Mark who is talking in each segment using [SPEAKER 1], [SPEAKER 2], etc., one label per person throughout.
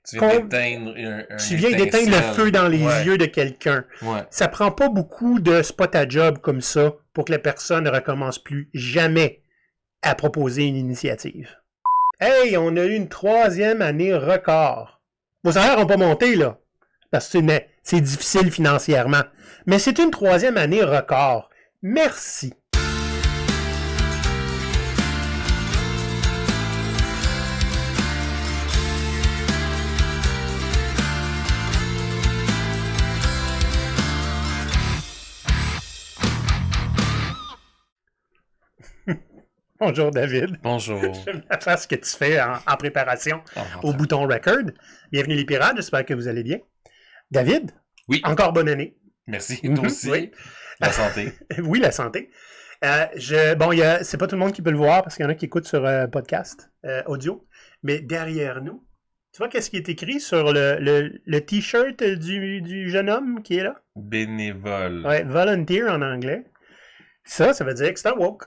[SPEAKER 1] Tu viens d'éteindre
[SPEAKER 2] tu viens d'éteindre le feu dans les yeux de quelqu'un.
[SPEAKER 1] Ouais.
[SPEAKER 2] Ça prend pas beaucoup de spot à job comme ça pour que la personne ne recommence plus jamais à proposer une initiative. Hey, on a eu une 3e année record. Vos salaires n'ont pas monté, là, parce que c'est difficile financièrement. Mais c'est une 3e année record. Merci. Bonjour David.
[SPEAKER 1] Bonjour.
[SPEAKER 2] J'aime la face que tu fais en préparation au bouton record. Bienvenue les pirates, j'espère que vous allez bien. David?
[SPEAKER 1] Oui.
[SPEAKER 2] Encore bonne année.
[SPEAKER 1] Merci, toi aussi.
[SPEAKER 2] Oui.
[SPEAKER 1] La santé.
[SPEAKER 2] Oui, la santé. C'est pas tout le monde qui peut le voir parce qu'il y en a qui écoutent sur podcast audio, mais derrière nous, tu vois qu'est-ce qui est écrit sur le t-shirt du jeune homme qui est là?
[SPEAKER 1] Bénévole.
[SPEAKER 2] Ouais, volunteer en anglais. Ça veut dire que c'est un woke.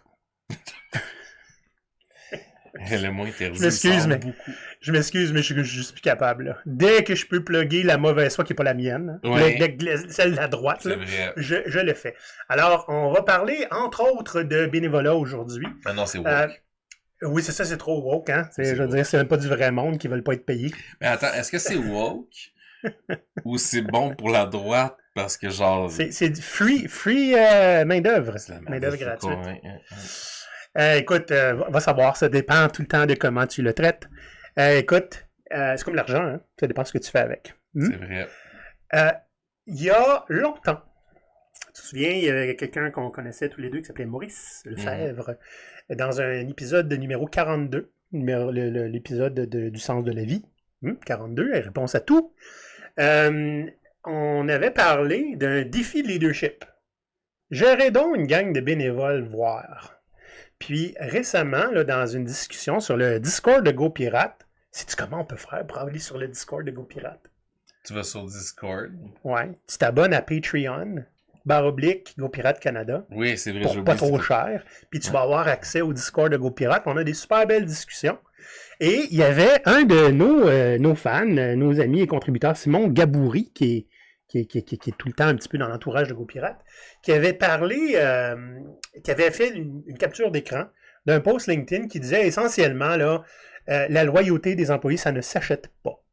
[SPEAKER 1] Le mot interdit.
[SPEAKER 2] Je m'excuse, mais je suis juste plus capable. Là. Dès que je peux plugger la mauvaise foi qui n'est pas la mienne, celle de la droite, là, je le fais. Alors, on va parler, entre autres, de bénévolat aujourd'hui.
[SPEAKER 1] Ah non, c'est woke.
[SPEAKER 2] Oui, c'est ça, c'est trop woke. Hein? Je veux dire, c'est même pas du vrai monde qui ne veulent pas être payés.
[SPEAKER 1] Mais attends, est-ce que c'est woke ou c'est bon pour la droite? Parce que genre...
[SPEAKER 2] C'est du free main-d'œuvre. Main-d'œuvre gratuite. Écoute, va savoir, ça dépend tout le temps de comment tu le traites. Écoute, c'est comme l'argent, hein? Ça dépend de ce que tu fais avec.
[SPEAKER 1] C'est vrai.
[SPEAKER 2] Il y a longtemps, tu te souviens, il y avait quelqu'un qu'on connaissait tous les deux qui s'appelait Maurice Lefebvre, dans un épisode de numéro 42, l'épisode du sens de la vie, 42, réponse à tout. On avait parlé d'un défi de leadership. J'aurais donc une gang de bénévoles voir. Puis récemment, là, dans une discussion sur le Discord de GoPirate, sais-tu comment on peut faire pour aller sur le Discord de GoPirate?
[SPEAKER 1] Tu vas sur Discord?
[SPEAKER 2] Ouais. Tu t'abonnes à Patreon, / GoPirate Canada.
[SPEAKER 1] Oui, c'est vrai.
[SPEAKER 2] Pour pas trop cher. Puis tu vas avoir accès au Discord de GoPirate. On a des super belles discussions. Et il y avait un de nos fans, nos amis et contributeurs, Simon Gaboury, qui est tout le temps un petit peu dans l'entourage de GoPirate, qui avait parlé, qui avait fait une capture d'écran d'un post LinkedIn qui disait essentiellement là, la loyauté des employés, ça ne s'achète pas.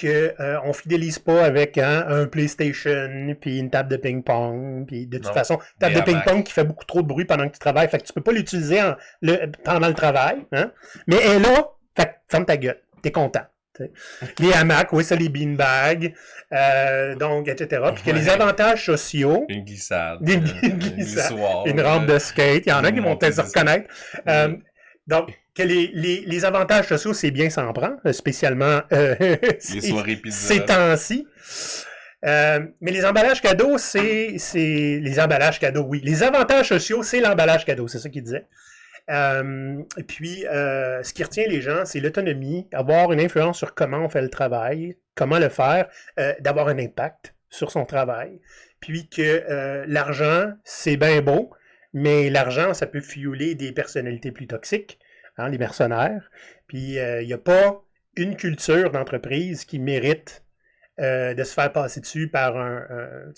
[SPEAKER 2] On ne fidélise pas avec un PlayStation, puis une table de ping-pong, puis de toute façon, table de ping-pong qui fait beaucoup trop de bruit pendant que tu travailles, fait que tu peux pas l'utiliser pendant le travail, hein? Mais elle est là, fait que ferme ta gueule, t'es content. Les hamacs, oui, ça, les beanbags, donc, etc. Puis que les avantages sociaux...
[SPEAKER 1] Une glissade.
[SPEAKER 2] Une rampe de skate. Il y en a qui vont peut-être se reconnaître. Donc, que les avantages sociaux, c'est bien s'en prendre, spécialement
[SPEAKER 1] les soirées pizza.
[SPEAKER 2] Ces temps-ci. Mais les emballages cadeaux, c'est... Les emballages cadeaux, oui. Les avantages sociaux, c'est l'emballage cadeau. C'est ça qu'il disait. Et puis, ce qui retient les gens, c'est l'autonomie, avoir une influence sur comment on fait le travail, comment le faire, d'avoir un impact sur son travail. Puis que l'argent, c'est bien beau, mais l'argent, ça peut fueler des personnalités plus toxiques, hein, les mercenaires. Puis, il n'y a pas une culture d'entreprise qui mérite de se faire passer dessus par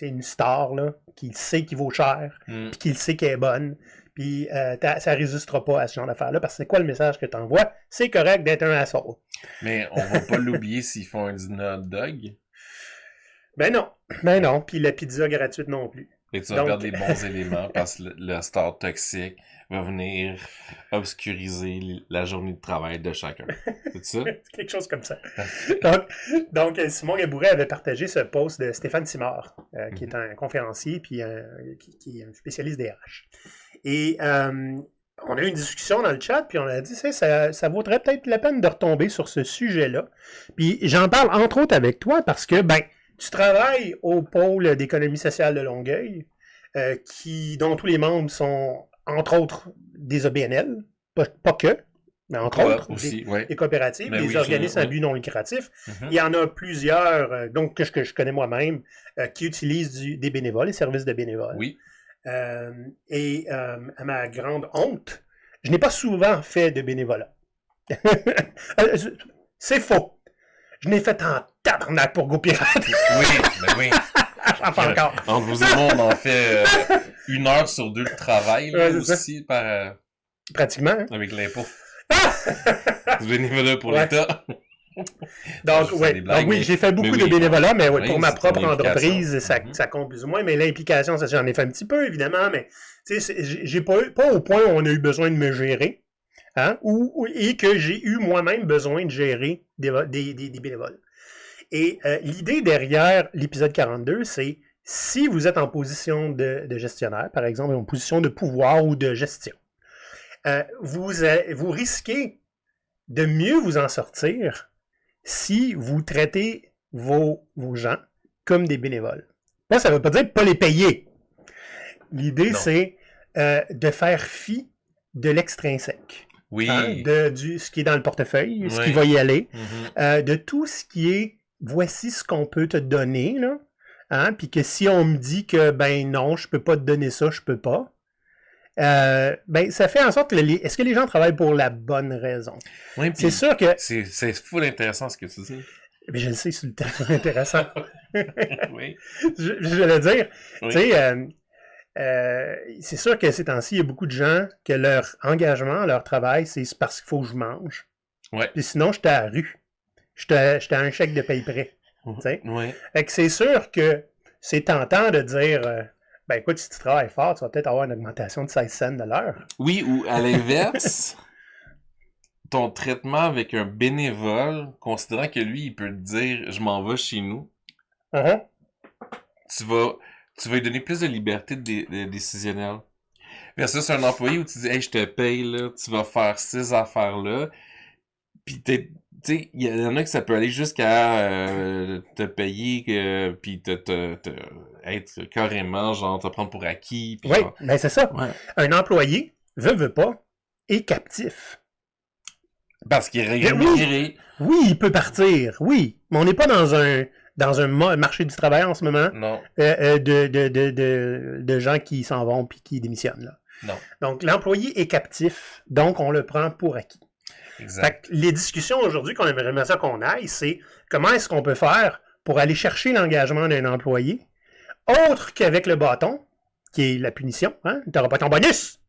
[SPEAKER 2] une star là, qui sait qu'il vaut cher, puis qui sait qu'elle est bonne. Puis ça résistera pas à ce genre d'affaires-là, parce que c'est quoi le message que tu envoies? C'est correct d'être un asshole.
[SPEAKER 1] Mais on va pas l'oublier s'ils font un dîner hot dog.
[SPEAKER 2] Ben non. Puis la pizza gratuite non plus.
[SPEAKER 1] Et tu vas perdre les bons éléments parce que le star toxique va venir obscuriser la journée de travail de chacun. C'est ça?
[SPEAKER 2] C'est quelque chose comme ça. donc Simon Gabouret avait partagé ce post de Stéphane Simard, qui est un conférencier puis qui est un spécialiste des RH. Et on a eu une discussion dans le chat, puis on a dit ça vaudrait peut-être la peine de retomber sur ce sujet-là. Puis j'en parle entre autres avec toi parce que, tu travailles au pôle d'économie sociale de Longueuil, dont tous les membres sont, entre autres, des OBNL, pas que, mais entre autres,
[SPEAKER 1] aussi,
[SPEAKER 2] des coopératives, des organismes à but non lucratif. Il y en a plusieurs, donc que je connais moi-même, qui utilisent des bénévoles, les services de bénévoles.
[SPEAKER 1] Oui.
[SPEAKER 2] Et à ma grande honte, je n'ai pas souvent fait de bénévolat. C'est faux. Je n'ai fait en tabarnak pour GoPirate.
[SPEAKER 1] Oui, ben oui.
[SPEAKER 2] J'en fais encore.
[SPEAKER 1] Entre vous et moi, on en fait 1 heure sur 2 de travail, là,
[SPEAKER 2] Ouais, c'est
[SPEAKER 1] aussi, par,
[SPEAKER 2] Pratiquement, hein?
[SPEAKER 1] avec l'impôt. Du bénévolat pour
[SPEAKER 2] Ouais.
[SPEAKER 1] l'État.
[SPEAKER 2] Donc,
[SPEAKER 1] Je fais
[SPEAKER 2] ouais.
[SPEAKER 1] des blagues,
[SPEAKER 2] Donc, oui,
[SPEAKER 1] mais-
[SPEAKER 2] j'ai fait beaucoup
[SPEAKER 1] mais
[SPEAKER 2] de
[SPEAKER 1] oui,
[SPEAKER 2] bénévolat, mais ouais,
[SPEAKER 1] oui,
[SPEAKER 2] pour ma
[SPEAKER 1] c'est
[SPEAKER 2] propre
[SPEAKER 1] ton implication.
[SPEAKER 2] entreprise,
[SPEAKER 1] Mhm.
[SPEAKER 2] ça compte plus ou moins. Mais l'implication, ça, j'en ai fait un petit peu, évidemment, mais j'ai pas au point où on a eu besoin de me gérer, hein, et que j'ai eu moi-même besoin de gérer des bénévoles. Et l'idée derrière l'épisode 42, c'est si vous êtes en position de gestionnaire, par exemple, en position de pouvoir ou de gestion, vous risquez de mieux vous en sortir si vous traitez vos gens comme des bénévoles. Ça ne veut pas dire de ne pas les payer. L'idée,
[SPEAKER 1] Non.
[SPEAKER 2] c'est de faire fi de l'extrinsèque.
[SPEAKER 1] Oui.
[SPEAKER 2] Hein, ce qui est dans le portefeuille, ce qui
[SPEAKER 1] Oui.
[SPEAKER 2] va y aller,
[SPEAKER 1] Mhm.
[SPEAKER 2] de tout ce qui est voici ce qu'on peut te donner, là, hein, puis que si on me dit que ben non, je peux pas te donner ça, je peux pas, ben ça fait en sorte que est-ce que les gens travaillent pour la bonne raison?
[SPEAKER 1] Oui,
[SPEAKER 2] C'est
[SPEAKER 1] puis
[SPEAKER 2] sûr que
[SPEAKER 1] c'est full intéressant ce que tu dis.
[SPEAKER 2] mais je le sais, c'est tellement intéressant.
[SPEAKER 1] Oui.
[SPEAKER 2] je vais le dire.
[SPEAKER 1] Oui.
[SPEAKER 2] Tu sais, c'est sûr que ces temps-ci, il y a beaucoup de gens que leur engagement, leur travail, c'est parce qu'il faut que je mange.
[SPEAKER 1] Ouais.
[SPEAKER 2] Puis sinon, j'étais à la rue. J'étais à un chèque de paye prêt. Tu sais?
[SPEAKER 1] Oui.
[SPEAKER 2] Fait que c'est sûr que c'est tentant de dire ben écoute, si tu travailles fort, tu vas peut-être avoir une augmentation de 16 cents de l'heure.
[SPEAKER 1] Oui, ou à l'inverse, ton traitement avec un bénévole, considérant que lui, il peut te dire « je m'en vais chez nous
[SPEAKER 2] Uh-huh. »,
[SPEAKER 1] tu vas lui donner plus de liberté décisionnelle. Versus un employé où tu dis « hey, je te paye, là, tu vas faire ces affaires-là », puis tu sais, il y en a que ça peut aller jusqu'à te payer, puis être carrément, genre, te prendre pour acquis. Puis
[SPEAKER 2] Oui,
[SPEAKER 1] genre...
[SPEAKER 2] ben c'est ça.
[SPEAKER 1] Ouais.
[SPEAKER 2] Un employé, veut pas, est captif.
[SPEAKER 1] Parce qu'il est rémunéré.
[SPEAKER 2] Oui, il peut partir, oui, mais on n'est pas dans un marché du travail en ce moment
[SPEAKER 1] Non.
[SPEAKER 2] de gens qui s'en vont puis qui démissionnent. Là.
[SPEAKER 1] Non.
[SPEAKER 2] Donc, l'employé est captif, donc on le prend pour acquis.
[SPEAKER 1] Exact.
[SPEAKER 2] Fait que les discussions aujourd'hui qu'on aimerait ça qu'on aille, c'est comment est-ce qu'on peut faire pour aller chercher l'engagement d'un employé, autre qu'avec le bâton, qui est la punition, hein? Tu n'auras pas ton bonus!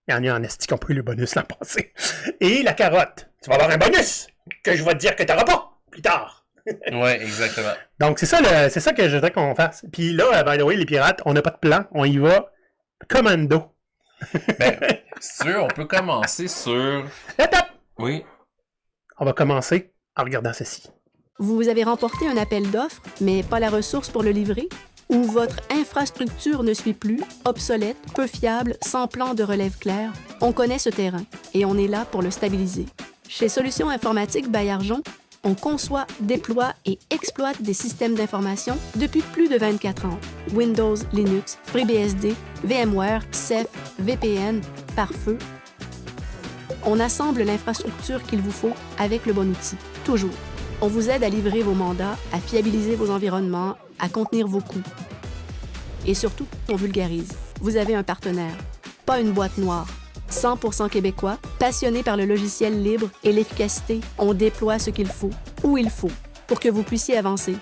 [SPEAKER 2] Il y en a en esti qui ont pris le bonus l'an passé. Et la carotte. Tu vas avoir un bonus que je vais te dire que tu n'auras pas plus tard.
[SPEAKER 1] Ouais, exactement.
[SPEAKER 2] Donc, c'est ça que je voudrais qu'on fasse. Puis là, by the way, les pirates, on n'a pas de plan. On y va commando.
[SPEAKER 1] Ben, si tu veux, on peut commencer sur...
[SPEAKER 2] Étape!
[SPEAKER 1] Oui.
[SPEAKER 2] On va commencer en regardant ceci.
[SPEAKER 3] Vous avez remporté un appel d'offres, mais pas la ressource pour le livrer? Ou votre infrastructure ne suit plus, obsolète, peu fiable, sans plan de relève clair? On connaît ce terrain et on est là pour le stabiliser. Chez Solutions informatiques Baillargeon, on conçoit, déploie et exploite des systèmes d'information depuis plus de 24 ans. Windows, Linux, FreeBSD, VMware, Ceph, VPN, pare-feu. On assemble l'infrastructure qu'il vous faut avec le bon outil, toujours. On vous aide à livrer vos mandats, à fiabiliser vos environnements, à contenir vos coûts. Et surtout, on vulgarise. Vous avez un partenaire, pas une boîte noire. 100% québécois, passionné par le logiciel libre et l'efficacité, on déploie ce qu'il faut, où il faut, pour que vous puissiez avancer.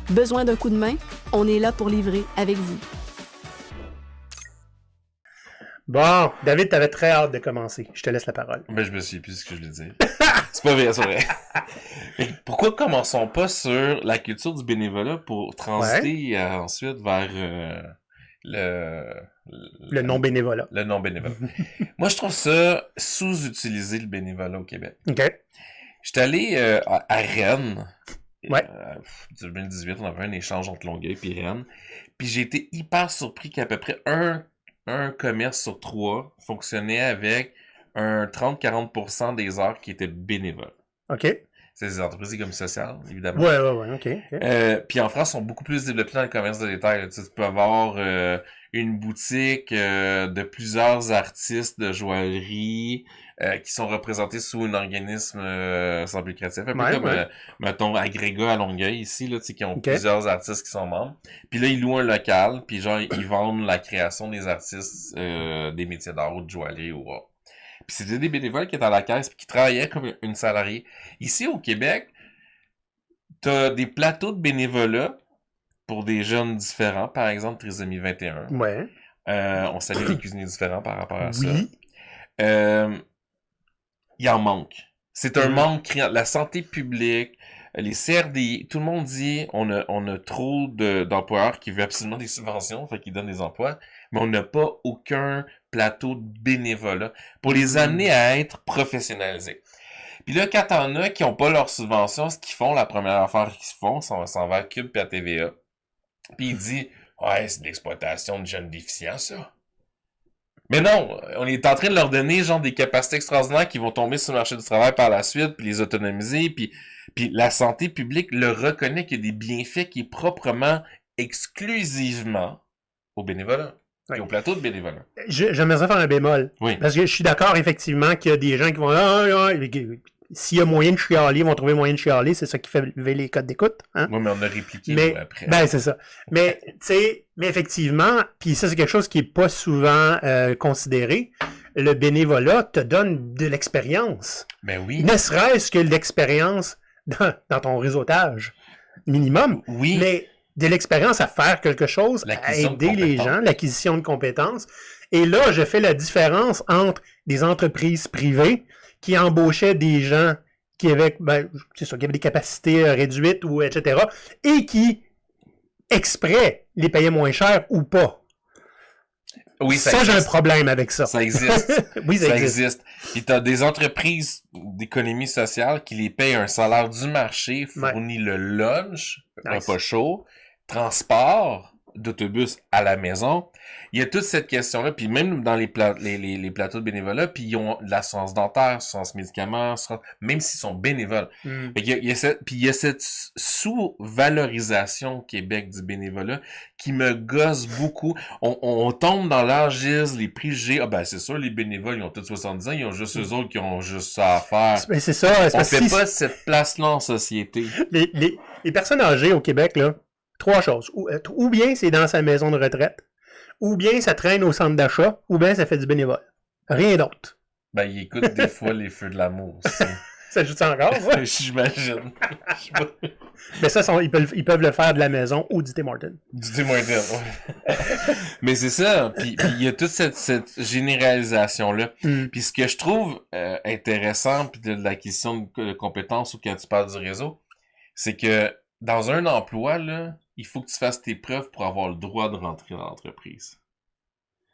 [SPEAKER 3] Besoin d'un coup de main? On est là pour livrer avec vous.
[SPEAKER 2] Bon, David, t'avais très hâte de commencer. Je te laisse la parole.
[SPEAKER 1] Ben, je me souviens plus de ce que je voulais dire. C'est pas vrai, c'est vrai. Mais pourquoi commençons pas sur la culture du bénévolat pour transiter ensuite vers
[SPEAKER 2] le non-bénévolat.
[SPEAKER 1] Le non-bénévolat. Moi, je trouve ça sous-utilisé, le bénévolat au Québec.
[SPEAKER 2] OK.
[SPEAKER 1] J'étais allé à Rennes.
[SPEAKER 2] Ouais.
[SPEAKER 1] 2018, on avait un échange entre Longueuil et Rennes. Puis j'ai été hyper surpris qu'à peu près un commerce sur 3 fonctionnait avec un 30-40% des heures qui étaient bénévoles.
[SPEAKER 2] OK.
[SPEAKER 1] C'est des entreprises comme sociales, évidemment.
[SPEAKER 2] Ouais, OK.
[SPEAKER 1] Puis en France, ils sont beaucoup plus développés dans le commerce de détail. Là. Tu peux avoir une boutique de plusieurs artistes de joaillerie qui sont représentés sous un organisme sans but lucratif. Un peu comme, mettons, Agrégat à Longueuil, ici, là, qui ont plusieurs artistes qui sont membres. Puis là, ils louent un local, puis genre, ils vendent la création des artistes des métiers d'art ou de joaillerie ou autre. Puis c'était des bénévoles qui étaient à la caisse puis qui travaillaient comme une salariée. Ici, au Québec, t'as des plateaux de bénévolat pour des jeunes différents. Par exemple, Trisomie 21.
[SPEAKER 2] Ouais.
[SPEAKER 1] On salue les cuisiniers différents par rapport à ça.
[SPEAKER 2] Oui.
[SPEAKER 1] Il en manque. C'est un manque criant. La santé publique, les CRDI, tout le monde dit on a trop d'employeurs qui veulent absolument des subventions, fait qu'ils donnent des emplois, mais on n'a pas aucun plateau de bénévolat pour les amener à être professionnalisés. Puis là, quand t'en as qui n'ont pas leur subvention, ce qu'ils font, la première affaire qu'ils font, s'en va à Cube et à TVA. Puis il dit ouais, c'est de l'exploitation de jeunes déficients, ça. Mais non, on est en train de leur donner genre des capacités extraordinaires qui vont tomber sur le marché du travail par la suite, puis les autonomiser, puis la santé publique le reconnaît qu'il y a des bienfaits qui est proprement, exclusivement au bénévolat.
[SPEAKER 2] Oui.
[SPEAKER 1] Et au plateau de bénévolat.
[SPEAKER 2] J'aimerais ça faire un bémol.
[SPEAKER 1] Oui.
[SPEAKER 2] Parce que je suis d'accord, effectivement, qu'il y a des gens qui vont... s'il y a moyen de chialer, ils vont trouver moyen de chialer. C'est ça qui fait lever les codes d'écoute. Hein?
[SPEAKER 1] Oui, mais on a répliqué
[SPEAKER 2] Mais,
[SPEAKER 1] après.
[SPEAKER 2] ben, c'est ça. Mais, tu sais, mais effectivement, puis ça, c'est quelque chose qui est pas souvent considéré. Le bénévolat te donne de l'expérience.
[SPEAKER 1] Ben oui.
[SPEAKER 2] Ne serait-ce que l'expérience dans ton réseautage minimum.
[SPEAKER 1] Oui.
[SPEAKER 2] Mais de l'expérience à faire quelque chose, à aider les gens, l'acquisition de compétences. Et là, je fais la différence entre des entreprises privées qui embauchaient des gens qui avaient, c'est ça, qui avaient des capacités réduites ou etc. et qui, exprès, les payaient moins cher ou pas.
[SPEAKER 1] Oui,
[SPEAKER 2] ça j'ai un problème avec ça.
[SPEAKER 1] Ça existe.
[SPEAKER 2] Oui, ça existe.
[SPEAKER 1] Puis t'as des entreprises d'économie sociale qui les payent un salaire du marché, fournit le lunch, repas chaud, transport d'autobus à la maison. Il y a toute cette question-là, puis même dans les plateaux de bénévolat, puis ils ont de l'assurance dentaire, assurance médicaments, même s'ils sont bénévoles. Il y a cette sous-valorisation au Québec du bénévolat qui me gosse beaucoup. On tombe dans l'âgisme, les préjugés. Ah ben c'est sûr, les bénévoles, ils ont tous 70 ans, ils ont juste eux autres qui ont juste ça à faire.
[SPEAKER 2] Mais c'est ça.
[SPEAKER 1] On fait pas cette place-là en société.
[SPEAKER 2] Les personnes âgées au Québec, là, trois choses. Ou bien c'est dans sa maison de retraite, ou bien ça traîne au centre d'achat, ou bien ça fait du bénévole. Rien d'autre.
[SPEAKER 1] Ben, il écoute des fois les feux de l'amour aussi.
[SPEAKER 2] Ça joue encore, ça?
[SPEAKER 1] J'imagine.
[SPEAKER 2] Mais ça, ils peuvent le faire de la maison ou du Tim Hortons.
[SPEAKER 1] Du Tim Hortons, ouais. Mais c'est ça. Puis il y a toute cette généralisation-là. Puis ce que je trouve intéressant, puis de l'acquisition de compétences ou quand tu parles du réseau, c'est que dans un emploi, là, il faut que tu fasses tes preuves pour avoir le droit de rentrer dans l'entreprise.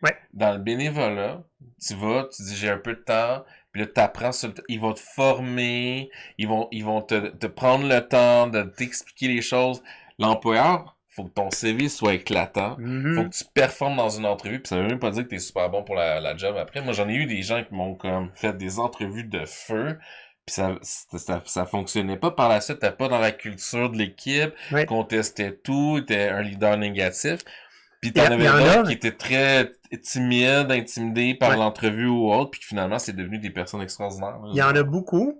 [SPEAKER 2] Ouais.
[SPEAKER 1] Dans le bénévolat, tu vas, tu dis j'ai un peu de temps, puis là t'apprends sur le temps. Ils vont te former, ils vont te prendre le temps de t'expliquer les choses. L'employeur, faut que ton CV soit éclatant, faut que tu performes dans une entrevue, puis ça veut même pas dire que t'es super bon pour la job après. Moi j'en ai eu des gens qui m'ont comme fait des entrevues de feu. Puis ça fonctionnait pas par la suite, t'es pas dans la culture de l'équipe, contestait tout, t'es un leader négatif. Puis t'en avais d'autres qui étaient très timides, intimidés par l'entrevue ou autre, puis finalement c'est devenu des personnes extraordinaires.
[SPEAKER 2] Il y en a beaucoup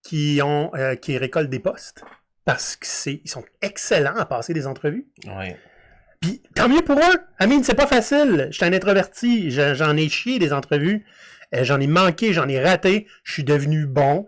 [SPEAKER 2] qui récoltent des postes parce qu'ils sont excellents à passer des entrevues.
[SPEAKER 1] Oui.
[SPEAKER 2] Puis tant mieux pour eux. Amine, c'est pas facile. Je suis un introverti, j'en ai chié des entrevues. J'en ai manqué, j'en ai raté, je suis devenu bon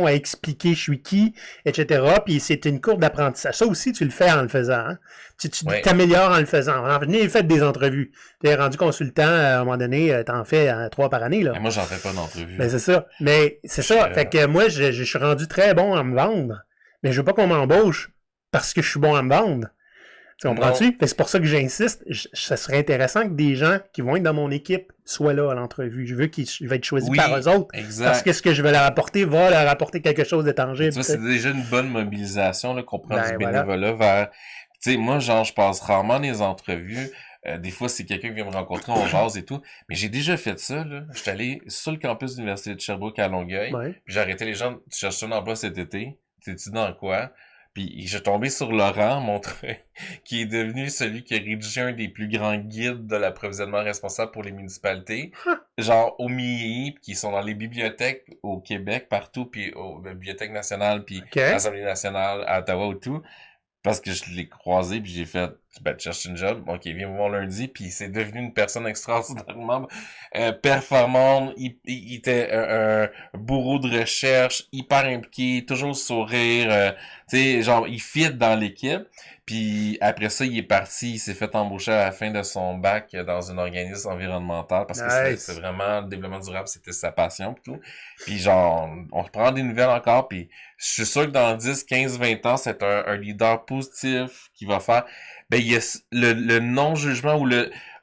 [SPEAKER 2] à expliquer je suis qui, etc. Puis c'est une courbe d'apprentissage. Ça aussi, tu le fais en le faisant. Hein? Tu t'améliores en le faisant. En venez, faites des entrevues. Tu es rendu consultant, à un moment donné, t'en fais 3 par année. Là.
[SPEAKER 1] Et moi, j'en fais pas d'entrevue.
[SPEAKER 2] Ben, c'est ça. Mais c'est ça. Fait que moi, je suis rendu très bon à me vendre. Mais je veux pas qu'on m'embauche parce que je suis bon à me vendre. Tu comprends-tu? C'est pour ça que j'insiste. Ça serait intéressant que des gens qui vont être dans mon équipe soient là à l'entrevue. Je veux qu'ils vont être choisis par eux autres.
[SPEAKER 1] Exact.
[SPEAKER 2] Parce que ce que je vais leur apporter va leur apporter quelque chose de tangible.
[SPEAKER 1] Tu vois, c'est déjà une bonne mobilisation là, qu'on prend du bénévolat vers... Tu sais, moi, genre, je passe rarement les entrevues. Des fois, c'est quelqu'un qui vient me rencontrer, on jase et tout. Mais j'ai déjà fait ça, là. J'étais allé sur le campus de l'Université de Sherbrooke à Longueuil. Puis j'ai arrêté les gens. Tu cherches un emploi cet été? T'es-tu dans quoi? Puis j'ai tombé sur Laurent Montreuil, qui est devenu celui qui a rédigé un des plus grands guides de l'approvisionnement responsable pour les municipalités. Genre au MII, qui sont dans les bibliothèques au Québec, partout, puis aux bibliothèques nationales, puis à l'Assemblée nationale, à Ottawa ou tout. Parce que je l'ai croisé, puis j'ai fait... Ben, tu cherches une job, ok, viens me voir lundi, puis c'est devenu une personne extraordinairement performante, il était un bourreau de recherche, hyper impliqué, toujours sourire, tu sais, genre, il fit dans l'équipe, puis après ça, il est parti, il s'est fait embaucher à la fin de son bac dans un organisme environnemental, parce que c'est vraiment, le développement durable, c'était sa passion, pis tout, puis genre, on reprend des nouvelles encore, puis je suis sûr que dans 10, 15, 20 ans, c'est un leader positif qui va faire. Ben, il y a le non-jugement ou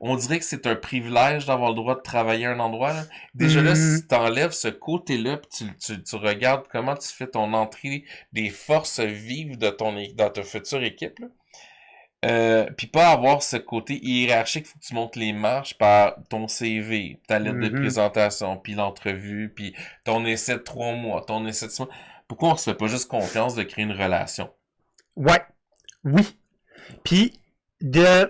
[SPEAKER 1] on dirait que c'est un privilège d'avoir le droit de travailler à un endroit, là. Déjà là, si t'enlèves ce côté-là, pis tu regardes comment tu fais ton entrée des forces vives de dans ta future équipe, là. Puis pas avoir ce côté hiérarchique, faut que tu montes les marches par ton CV, ta lettre de présentation, puis l'entrevue, puis ton essai de 3 mois, ton essai de 6 mois. Pourquoi on se fait pas juste confiance de créer une relation?
[SPEAKER 2] Ouais. Oui. Puis, je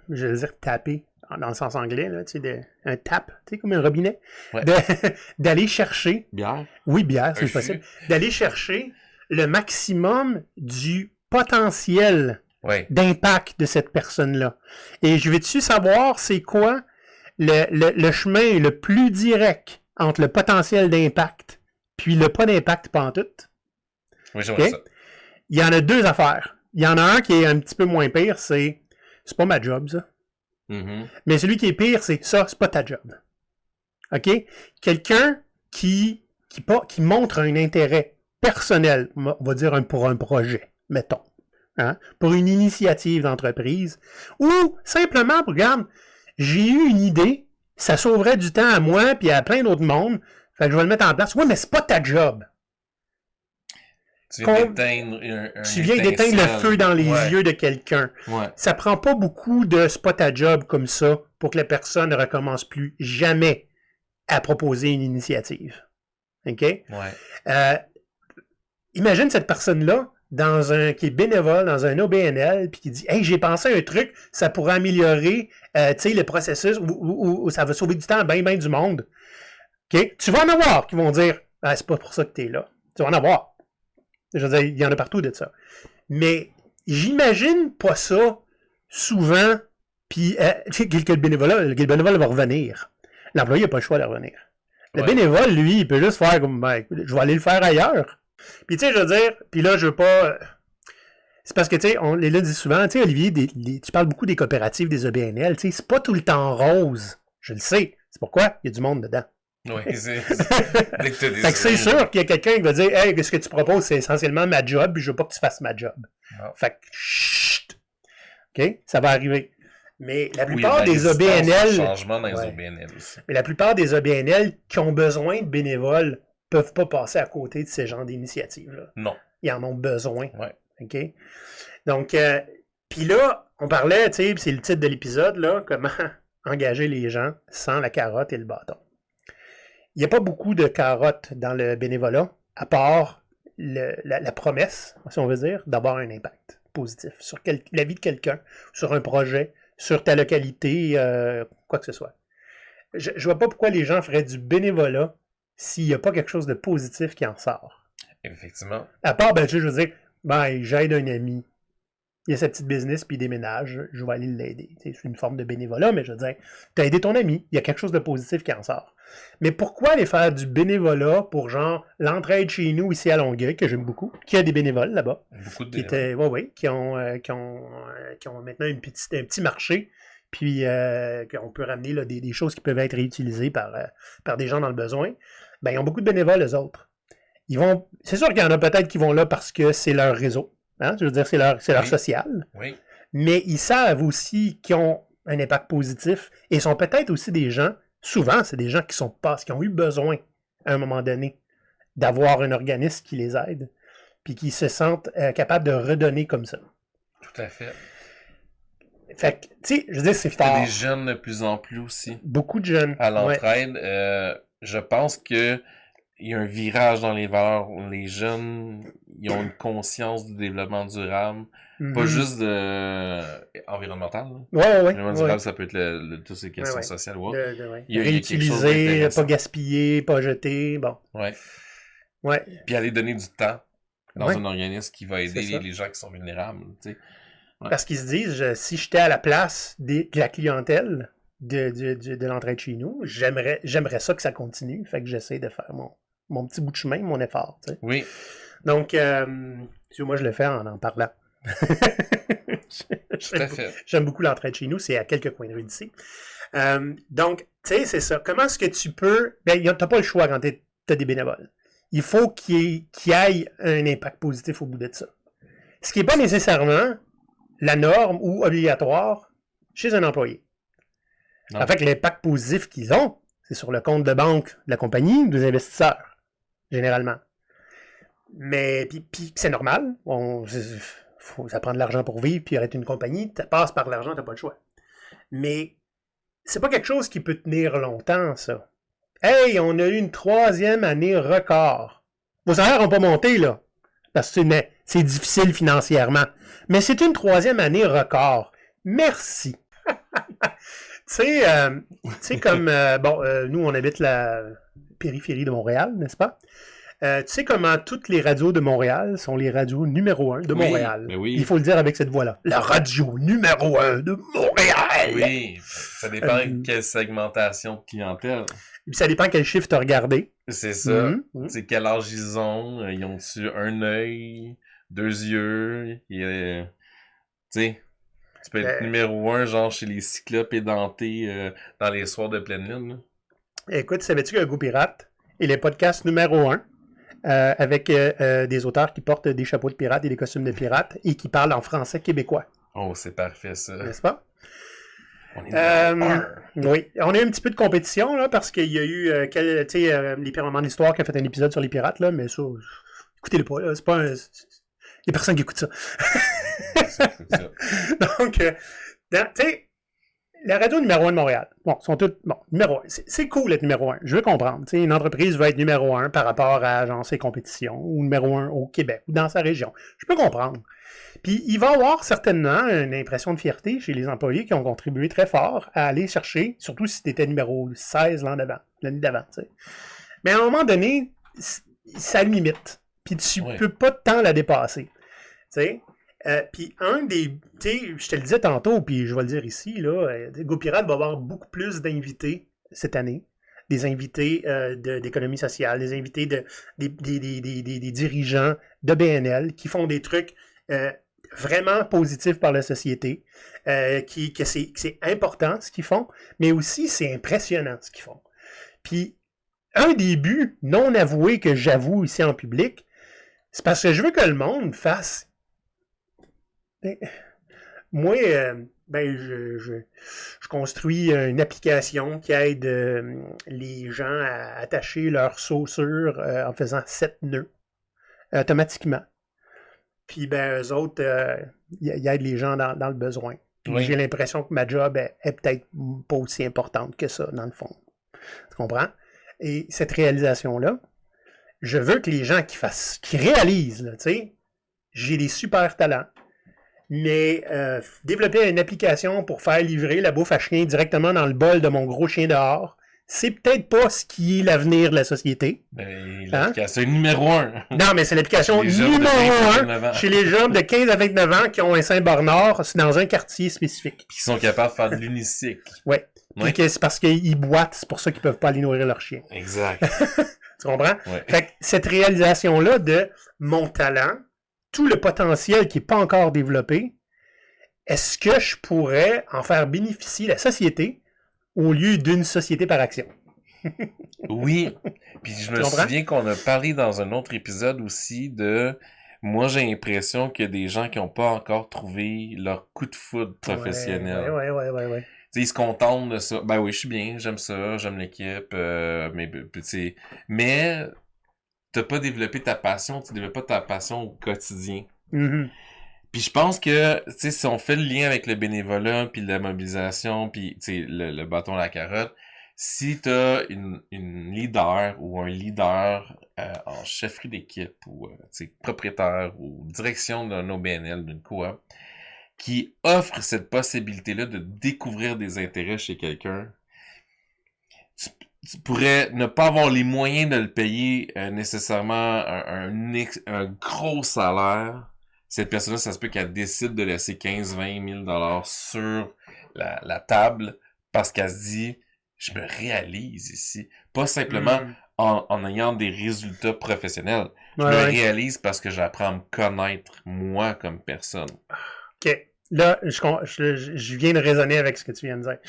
[SPEAKER 2] veux dire taper, dans le sens anglais, là, tu sais, un tap, tu sais, comme un robinet,
[SPEAKER 1] Ouais.
[SPEAKER 2] d'aller chercher...
[SPEAKER 1] Bière?
[SPEAKER 2] Oui, bière, c'est possible. D'aller chercher le maximum du potentiel d'impact de cette personne-là. Et je vais-tu savoir c'est quoi le chemin le plus direct entre le potentiel d'impact puis le pas d'impact pantoute?
[SPEAKER 1] Oui, j'aimerais ça.
[SPEAKER 2] Il y en a 2 affaires. Il y en a un qui est un petit peu moins pire, c'est pas ma job, ça. Mais celui qui est pire, c'est pas ta job. OK? Quelqu'un qui montre un intérêt personnel, on va dire pour un projet, mettons, hein, pour une initiative d'entreprise, ou simplement, regarde, j'ai eu une idée, ça sauverait du temps à moi puis à plein d'autres mondes, fait que je vais le mettre en place. Ouais, mais c'est pas ta job.
[SPEAKER 1] Tu viens d'éteindre
[SPEAKER 2] le feu dans les yeux de quelqu'un.
[SPEAKER 1] Ouais.
[SPEAKER 2] Ça prend pas beaucoup de spot à job comme ça pour que la personne ne recommence plus jamais à proposer une initiative. OK?
[SPEAKER 1] Ouais.
[SPEAKER 2] Imagine cette personne-là qui est bénévole dans un OBNL puis qui dit « Hey, j'ai pensé à un truc, ça pourrait améliorer le processus ou ça va sauver du temps à bien du monde. » OK? Tu vas en avoir qui vont dire « Ah, c'est pas pour ça que tu es là. » Tu vas en avoir. Je veux dire, il y en a partout de ça. Mais j'imagine pas ça souvent, puis que le bénévole va revenir. L'employé n'a pas le choix de revenir. Le bénévole, lui, il peut juste faire comme, ben, je vais aller le faire ailleurs. Puis tu sais, je veux dire, puis là, je veux pas... C'est parce que, tu sais, on les dit souvent, tu sais, Olivier, tu parles beaucoup des coopératives, des OBNL, tu sais, c'est pas tout le temps rose. Je le sais. C'est pourquoi il y a du monde dedans.
[SPEAKER 1] Oui, c'est
[SPEAKER 2] c'est sûr qu'il y a quelqu'un qui va dire « Hey, ce que tu proposes, c'est essentiellement ma job, puis je veux pas que tu fasses ma job.
[SPEAKER 1] Non. »
[SPEAKER 2] Fait que, chut! OK? Ça va arriver. Mais la plupart des OBNL...
[SPEAKER 1] changement dans les OBNL aussi.
[SPEAKER 2] Mais la plupart des OBNL qui ont besoin de bénévoles peuvent pas passer à côté de ce genre d'initiatives-là.
[SPEAKER 1] Non.
[SPEAKER 2] Ils en ont besoin.
[SPEAKER 1] Ouais.
[SPEAKER 2] OK? Donc, puis là, on parlait, tu sais, c'est le titre de l'épisode, là, comment engager les gens sans la carotte et le bâton. Il n'y a pas beaucoup de carottes dans le bénévolat, à part la promesse, si on veut dire, d'avoir un impact positif sur la vie de quelqu'un, sur un projet, sur ta localité, quoi que ce soit. Je ne vois pas pourquoi les gens feraient du bénévolat s'il n'y a pas quelque chose de positif qui en sort.
[SPEAKER 1] Effectivement.
[SPEAKER 2] À part, ben, je veux dire, ben, j'aide un ami. Il a sa petite business, puis il déménage, je vais aller l'aider. C'est une forme de bénévolat, mais je veux dire, tu as aidé ton ami, il y a quelque chose de positif qui en sort. Mais pourquoi aller faire du bénévolat pour, genre, l'entraide chez nous, ici à Longueuil, que j'aime beaucoup, qui a des bénévoles là-bas.
[SPEAKER 1] Beaucoup de bénévoles.
[SPEAKER 2] Qui ont maintenant un petit marché, puis qu'on peut ramener là, des choses qui peuvent être réutilisées par des gens dans le besoin. Ben, ils ont beaucoup de bénévoles, eux autres. C'est sûr qu'il y en a peut-être qui vont là parce que c'est leur réseau. Hein? Je veux dire, c'est leur social.
[SPEAKER 1] Oui.
[SPEAKER 2] Mais ils savent aussi qu'ils ont un impact positif et sont peut-être aussi des gens, souvent, c'est des gens qui ont eu besoin, à un moment donné, d'avoir un organisme qui les aide puis qui se sentent capables de redonner comme ça.
[SPEAKER 1] Tout à fait.
[SPEAKER 2] Fait que, tu sais, je veux dire, c'est fort.
[SPEAKER 1] Il y a des jeunes de plus en plus aussi.
[SPEAKER 2] Beaucoup de jeunes.
[SPEAKER 1] À l'entraide. Je pense que il y a un virage dans les valeurs. Les jeunes, ils ont une conscience du développement durable. Pas juste environnemental.
[SPEAKER 2] Ouais.
[SPEAKER 1] Le développement durable, ça peut être toutes ces questions sociales.
[SPEAKER 2] Réutiliser, pas gaspiller, pas jeter, bon.
[SPEAKER 1] Puis aller donner du temps dans un organisme qui va aider les gens qui sont vulnérables. T'sais. Ouais.
[SPEAKER 2] Parce qu'ils se disent, si j'étais à la place de la clientèle de l'entraide chez nous, j'aimerais ça que ça continue. Fait que j'essaie de faire mon petit bout de chemin, mon effort. Tu sais.
[SPEAKER 1] Oui.
[SPEAKER 2] Donc, moi, je le fais en parlant.
[SPEAKER 1] Tout à fait.
[SPEAKER 2] J'aime beaucoup l'entraide chez nous. C'est à quelques coins de rue d'ici. Donc, tu sais, c'est ça. Comment est-ce que tu peux... Ben, t'as pas le choix quand t'as des bénévoles. Il faut qu'il y ait un impact positif au bout de ça. Ce qui n'est pas nécessairement la norme ou obligatoire chez un employé.
[SPEAKER 1] Non.
[SPEAKER 2] En fait, l'impact positif qu'ils ont, c'est sur le compte de banque de la compagnie ou des investisseurs, généralement. Mais, puis c'est normal. Ça prend de l'argent pour vivre, puis arrêter une compagnie, ça passe par l'argent, t'as pas le choix. Mais c'est pas quelque chose qui peut tenir longtemps, ça. Hey, on a eu une 3e année record. Vos salaires n'ont pas monté, là. Parce que c'est difficile financièrement. Mais c'est une 3e année record. Merci. Tu sais, comme, nous, on habite la périphérie de Montréal, n'est-ce pas? Tu sais comment toutes les radios de Montréal sont les radios numéro 1 de Montréal.
[SPEAKER 1] Oui.
[SPEAKER 2] Il faut le dire avec cette voix-là. La radio numéro 1 de Montréal!
[SPEAKER 1] Oui, ça dépend de quelle segmentation de clientèle.
[SPEAKER 2] Puis ça dépend quel chiffre tu as regardé.
[SPEAKER 1] C'est ça.
[SPEAKER 2] Mm-hmm.
[SPEAKER 1] C'est quel âge ils ont. Ils ont-tu un œil, 2 yeux? Tu sais, tu peux être numéro 1, genre chez les cyclopes édentés dans les soirs de pleine lune. Là.
[SPEAKER 2] Écoute, savais-tu que Go Pirate est le podcast numéro 1 avec des auteurs qui portent des chapeaux de pirates et des costumes de pirates et qui parlent en français québécois?
[SPEAKER 1] Oh, c'est parfait ça.
[SPEAKER 2] N'est-ce pas?
[SPEAKER 1] On est
[SPEAKER 2] oui, on a eu un petit peu de compétition là, parce qu'il y a eu les Pires moments de l'histoire qui a fait un épisode sur les pirates, là, mais ça, écoutez-le pas, là, c'est pas un... Il y a personne qui écoute ça. Donc, tu sais, la radio numéro 1 de Montréal, sont toutes, numéro 1, c'est cool d'être numéro 1, je veux comprendre, tu sais, une entreprise va être numéro 1 par rapport à, genre, ses compétitions, ou numéro 1 au Québec, ou dans sa région, je peux comprendre. Puis il va y avoir certainement une impression de fierté chez les employés qui ont contribué très fort à aller chercher, surtout si tu étais numéro 16 l'année d'avant. T'sais. Mais à un moment donné, ça a une limite. Puis tu peux pas tant la dépasser. Puis un des... Je te le disais tantôt, puis je vais le dire ici, là, Go Pirate va avoir beaucoup plus d'invités cette année. Des invités d'économie sociale, des invités des dirigeants de BNL qui font des trucs... vraiment positif par la société, que c'est important ce qu'ils font, mais aussi c'est impressionnant ce qu'ils font. Puis, un des buts non avoués que j'avoue ici en public, c'est parce que je veux que le monde fasse... Moi, je construis une application qui aide les gens à attacher leurs chaussures en faisant 7 nœuds automatiquement. Puis, eux autres, ils aident les gens dans le besoin. Puis, j'ai l'impression que ma job est peut-être pas aussi importante que ça, dans le fond. Tu comprends? Et cette réalisation-là, je veux que les gens qui réalisent, tu sais, j'ai des super talents, mais développer une application pour faire livrer la bouffe à chien directement dans le bol de mon gros chien dehors, c'est peut-être pas ce qui est l'avenir de la société.
[SPEAKER 1] L'application numéro 1.
[SPEAKER 2] Non, mais c'est l'application numéro 1 chez les jeunes de 15 à 29 ans qui ont un Saint-Bornard dans un quartier spécifique.
[SPEAKER 1] Qui sont capables de faire de l'unicycle.
[SPEAKER 2] Oui. C'est parce qu'ils boitent, c'est pour ça qu'ils peuvent pas aller nourrir leur chien.
[SPEAKER 1] Exact.
[SPEAKER 2] Tu comprends? Ouais. Fait que cette réalisation-là de mon talent, tout le potentiel qui n'est pas encore développé, est-ce que je pourrais en faire bénéficier la société au lieu d'une société par action?
[SPEAKER 1] Oui. Puis je me souviens qu'on a parlé dans un autre épisode aussi de... Moi, j'ai l'impression qu'il y a des gens qui n'ont pas encore trouvé leur coup de foudre professionnel.
[SPEAKER 2] Ouais.
[SPEAKER 1] T'sais, ils se contentent de ça. Ben oui, je suis bien, j'aime ça, j'aime l'équipe, mais t'as pas développé ta passion, tu développes pas ta passion au quotidien.
[SPEAKER 2] Mm-hmm.
[SPEAKER 1] Puis je pense que, tu sais, si on fait le lien avec le bénévolat, puis la mobilisation, puis le bâton à la carotte, si t'as une leader ou un leader en chefferie d'équipe ou propriétaire ou direction d'un OBNL, d'une coop, qui offre cette possibilité-là de découvrir des intérêts chez quelqu'un, tu pourrais ne pas avoir les moyens de le payer nécessairement un gros salaire. cette personne-là, ça se peut qu'elle décide de laisser 15-20 000 $ sur la table parce qu'elle se dit, je me réalise ici. Pas simplement en ayant des résultats professionnels. Je me réalise parce que j'apprends à me connaître, moi, comme personne.
[SPEAKER 2] OK. Là, je viens de raisonner avec ce que tu viens de dire.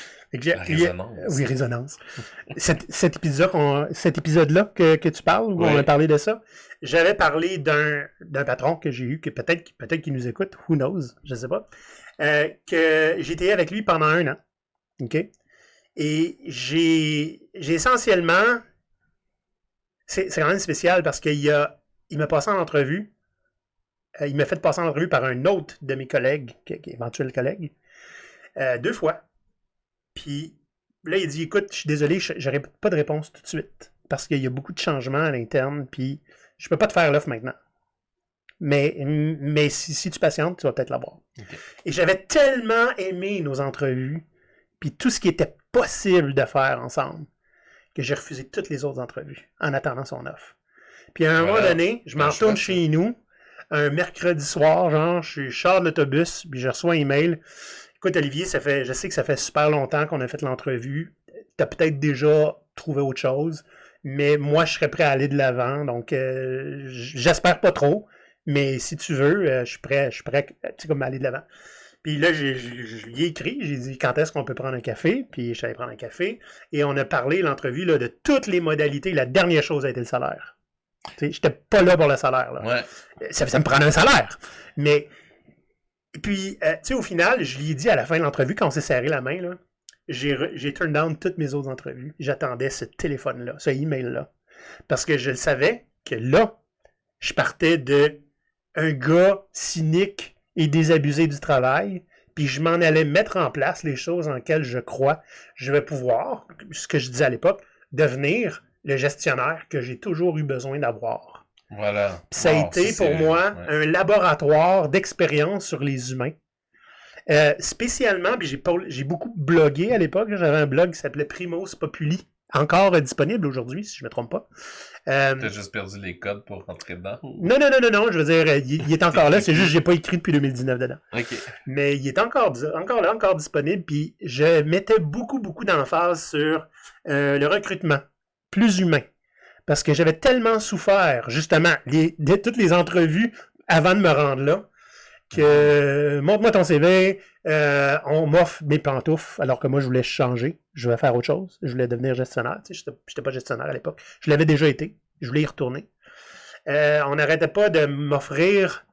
[SPEAKER 1] La résonance.
[SPEAKER 2] Oui, résonance. Cet épisode-là que tu parles, où on a parlé de ça, j'avais parlé d'un patron que j'ai eu, que peut-être qu'il nous écoute, who knows, je sais pas, que j'étais avec lui pendant 1 an. OK? Et j'ai essentiellement... C'est quand même spécial parce qu'il m'a passé en entrevue. Il m'a fait passer en entrevue par un autre de mes collègues, éventuel collègue, 2 fois. Puis là, il dit, écoute, je suis désolé, j'aurai pas de réponse tout de suite. Parce qu'il y a beaucoup de changements à l'interne, puis je peux pas te faire l'offre maintenant. Mais si tu patientes, tu vas peut-être l'avoir. Okay. Et j'avais tellement aimé nos entrevues, puis tout ce qui était possible de faire ensemble, que j'ai refusé toutes les autres entrevues en attendant son offre. Puis à un moment donné, je m'en retourne chez nous, un mercredi soir, genre, je sors de l'autobus, puis je reçois un email. Écoute, Olivier, je sais que ça fait super longtemps qu'on a fait l'entrevue. T'as peut-être déjà trouvé autre chose, mais moi, je serais prêt à aller de l'avant. Donc, j'espère pas trop, mais si tu veux, je suis prêt, tu sais, comme aller de l'avant. Puis là, je lui ai écrit, j'ai dit quand est-ce qu'on peut prendre un café, puis je suis allé prendre un café, et on a parlé, l'entrevue, là, de toutes les modalités. La dernière chose a été le salaire. J'étais pas là pour le salaire. Là.
[SPEAKER 1] Ouais.
[SPEAKER 2] Ça me prend un salaire. Mais, puis, tu sais, au final, je lui ai dit à la fin de l'entrevue, quand on s'est serré la main, là, j'ai turn down toutes mes autres entrevues. J'attendais ce téléphone-là, ce email-là. Parce que je savais que là, je partais de un gars cynique et désabusé du travail, puis je m'en allais mettre en place les choses en lesquelles je crois. Je vais pouvoir, ce que je disais à l'époque, devenir le gestionnaire que j'ai toujours eu besoin d'avoir.
[SPEAKER 1] Voilà.
[SPEAKER 2] Puis ça a été pour moi un laboratoire d'expérience sur les humains. Spécialement, puis j'ai beaucoup blogué à l'époque. J'avais un blog qui s'appelait Primos Populi, encore disponible aujourd'hui, si je ne me trompe pas.
[SPEAKER 1] T'as juste perdu les codes pour rentrer dedans?
[SPEAKER 2] Non, je veux dire, il est encore là, c'est juste que je n'ai pas écrit depuis 2019 dedans.
[SPEAKER 1] Okay.
[SPEAKER 2] Mais il est encore là, encore disponible, puis je mettais beaucoup d'emphase sur le recrutement plus humain. Parce que j'avais tellement souffert, justement, toutes les entrevues avant de me rendre là, que montre-moi ton CV, on m'offre mes pantoufles, alors que moi je voulais changer, je voulais faire autre chose, je voulais devenir gestionnaire, tu sais, j'étais pas gestionnaire à l'époque, je l'avais déjà été, je voulais y retourner. On n'arrêtait pas de m'offrir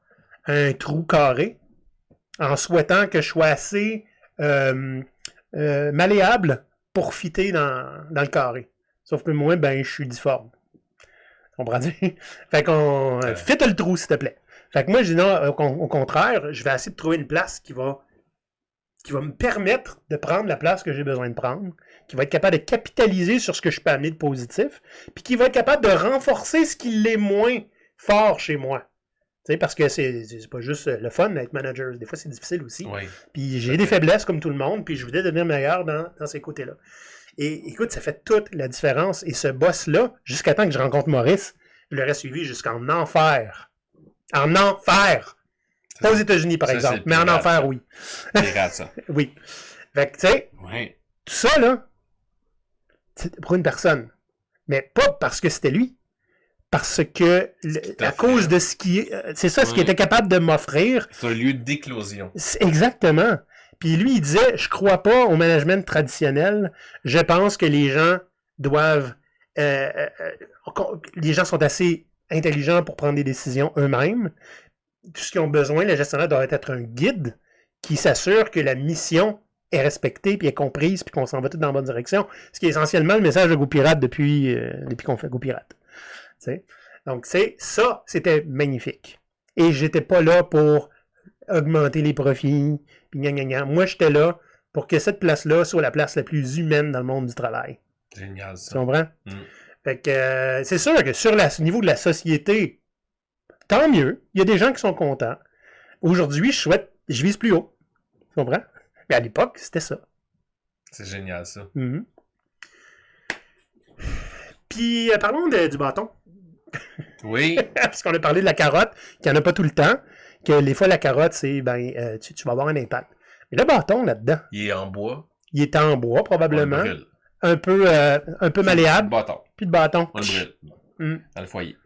[SPEAKER 2] un trou carré, en souhaitant que je sois assez malléable pour fitter dans le carré. Sauf que moi, je suis difforme. Comprends-tu? Fait qu'on... Fitte le trou, s'il te plaît. Fait que moi, je dis non, au contraire, je vais essayer de trouver une place qui va me permettre de prendre la place que j'ai besoin de prendre, qui va être capable de capitaliser sur ce que je peux amener de positif, puis qui va être capable de renforcer ce qui l'est moins fort chez moi. Tu sais, parce que c'est pas juste le fun d'être manager. Des fois, c'est difficile aussi.
[SPEAKER 1] Oui.
[SPEAKER 2] Puis j'ai des faiblesses comme tout le monde, puis je voulais devenir meilleur dans ces côtés-là. Et écoute, ça fait toute la différence. Et ce boss-là, jusqu'à temps que je rencontre Maurice, je l'aurais suivi jusqu'en enfer. En enfer! Pas aux États-Unis, par exemple, mais en enfer, oui.
[SPEAKER 1] C'est ça.
[SPEAKER 2] Oui. Fait que, tu sais, tout ça, là, c'est pour une personne. Mais pas parce que c'était lui. Parce que, à cause de ce qui... C'est ça, ce qu'il était capable de m'offrir.
[SPEAKER 1] C'est un lieu d'éclosion.
[SPEAKER 2] Exactement. Puis lui, il disait, je crois pas au management traditionnel. Je pense que les gens doivent... les gens sont assez intelligents pour prendre des décisions eux-mêmes. Tout ce qu'ils ont besoin, le gestionnaire doit être un guide qui s'assure que la mission est respectée, puis est comprise, puis qu'on s'en va tout dans la bonne direction. Ce qui est essentiellement le message de GoPirate depuis qu'on fait GoPirate. T'sais? Donc, ça, c'était magnifique. Et j'étais pas là pour augmenter les profits, puis gna gna gna. Moi, j'étais là pour que cette place-là soit la place la plus humaine dans le monde du travail.
[SPEAKER 1] Génial, ça.
[SPEAKER 2] Tu comprends? Fait que c'est sûr que sur le niveau de la société, tant mieux. Il y a des gens qui sont contents. Aujourd'hui, je vise plus haut. Tu comprends? Mais à l'époque, c'était ça.
[SPEAKER 1] C'est génial, ça.
[SPEAKER 2] Puis, parlons du bâton.
[SPEAKER 1] Oui.
[SPEAKER 2] Parce qu'on a parlé de la carotte, qui n'en a pas tout le temps, Que des fois, la carotte, c'est, tu vas avoir un impact. Mais le bâton, là-dedans,
[SPEAKER 1] Il est en bois.
[SPEAKER 2] il est en bois,
[SPEAKER 1] On
[SPEAKER 2] probablement.
[SPEAKER 1] le brûle.
[SPEAKER 2] Un peu malléable.
[SPEAKER 1] Bâton.
[SPEAKER 2] Puis de bâton.
[SPEAKER 1] On le brûle.
[SPEAKER 2] Hum.
[SPEAKER 1] Dans le foyer.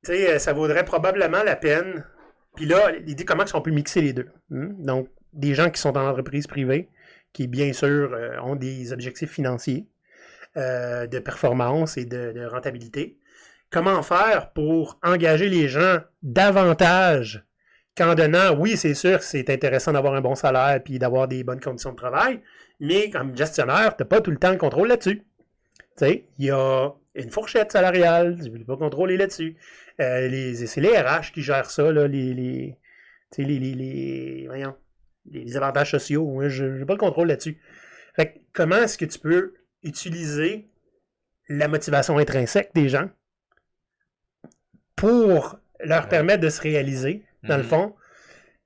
[SPEAKER 2] Tu sais, ça vaudrait probablement la peine. Puis là, l'idée, comment on peut mixer les deux? Donc, des gens qui sont dans l'entreprise privée, qui, bien sûr, ont des objectifs financiers, de performance et de rentabilité. Comment faire pour engager les gens davantage qu'en donnant, oui, c'est sûr que c'est intéressant d'avoir un bon salaire puis d'avoir des bonnes conditions de travail, mais comme gestionnaire, tu n'as pas tout le temps le contrôle là-dessus. Tu sais, il y a une fourchette salariale, tu ne peux pas contrôler là-dessus. C'est les RH qui gèrent ça, là, les avantages sociaux. Moi, je n'ai pas le contrôle là-dessus. Fait que, comment est-ce que tu peux utiliser la motivation intrinsèque des gens pour leur permettre de se réaliser, dans le fond.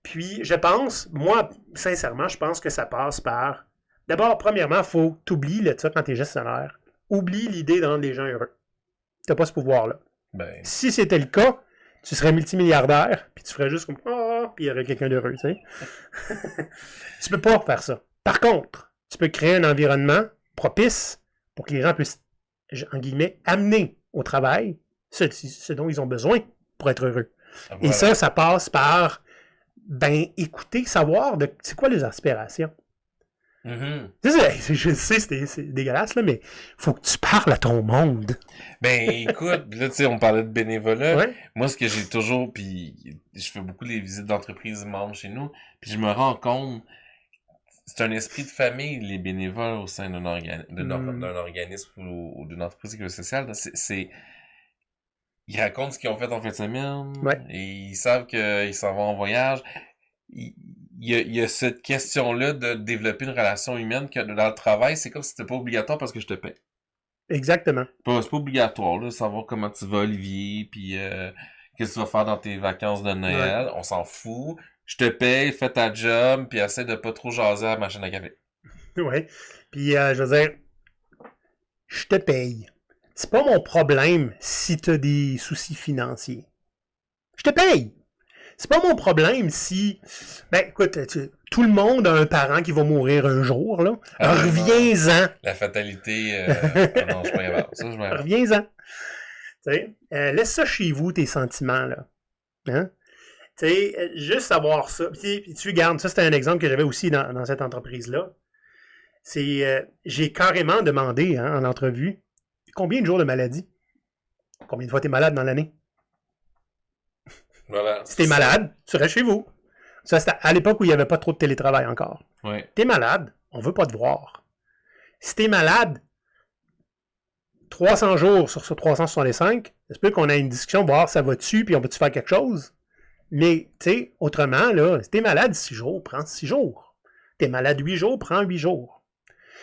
[SPEAKER 2] Puis, je pense, moi, sincèrement, je pense que ça passe par... D'abord, premièrement, il faut t'oublier, là, quand tu es gestionnaire. Oublie l'idée de rendre les gens heureux. Tu n'as pas ce pouvoir-là.
[SPEAKER 1] Ben,
[SPEAKER 2] Si c'était le cas, tu serais multimilliardaire, puis tu ferais juste comme... Ah, puis il y aurait quelqu'un d'heureux, tu sais. Tu peux pas faire ça. Par contre, tu peux créer un environnement propice pour que les gens puissent, en guillemets, amener au travail ce dont ils ont besoin pour être heureux.
[SPEAKER 1] voilà.
[SPEAKER 2] Et ça passe par, écouter, savoir c'est quoi les aspirations. Je sais, c'est dégueulasse, là, mais faut que tu parles à ton monde.
[SPEAKER 1] Ben, écoute, là, tu sais, on parlait de bénévolat.
[SPEAKER 2] Ouais.
[SPEAKER 1] Moi, ce que j'ai toujours, puis je fais beaucoup les visites d'entreprise membres chez nous, puis je me rends compte, c'est un esprit de famille, les bénévoles au sein d'un organisme ou d'une entreprise sociale. Ils racontent ce qu'ils ont fait en fin de semaine, et ils savent qu'ils s'en vont en voyage. Il y a cette question-là de développer une relation humaine que dans le travail, c'est comme si c'était pas obligatoire parce que je te paie.
[SPEAKER 2] Exactement.
[SPEAKER 1] C'est pas obligatoire, là, savoir comment tu vas, Olivier, puis qu'est-ce que tu vas faire dans tes vacances de Noël. On s'en fout. Je te paye, fais ta job, puis essaie de pas trop jaser à la machine à café.
[SPEAKER 2] Oui. Puis, je veux dire, je te paye. C'est pas mon problème si tu as des soucis financiers. Je te paye. C'est pas mon problème si... écoute, tout le monde a un parent qui va mourir un jour, là. Reviens-en.
[SPEAKER 1] La fatalité... non, je suis pas capable. Ça, je m'en...
[SPEAKER 2] Reviens-en. Tu sais, laisse ça chez vous, tes sentiments, là. Hein? Tu sais, juste savoir ça. Puis tu regardes, ça, c'était un exemple que j'avais aussi dans cette entreprise-là. J'ai carrément demandé, en entrevue, combien de jours de maladie? Combien de fois tu es malade dans l'année?
[SPEAKER 1] Voilà.
[SPEAKER 2] Si t'es malade, tu restes chez vous. Ça, c'était à l'époque où il n'y avait pas trop de télétravail encore.
[SPEAKER 1] Ouais.
[SPEAKER 2] T'es malade, on veut pas te voir. Si t'es malade, 300 jours sur 365, ça se peut qu'on ait une discussion, voir ça va dessus, puis on peut-tu faire quelque chose? Mais, tu sais, autrement, là, si t'es malade 6 jours, prends 6 jours. T'es malade 8 jours, prends 8 jours.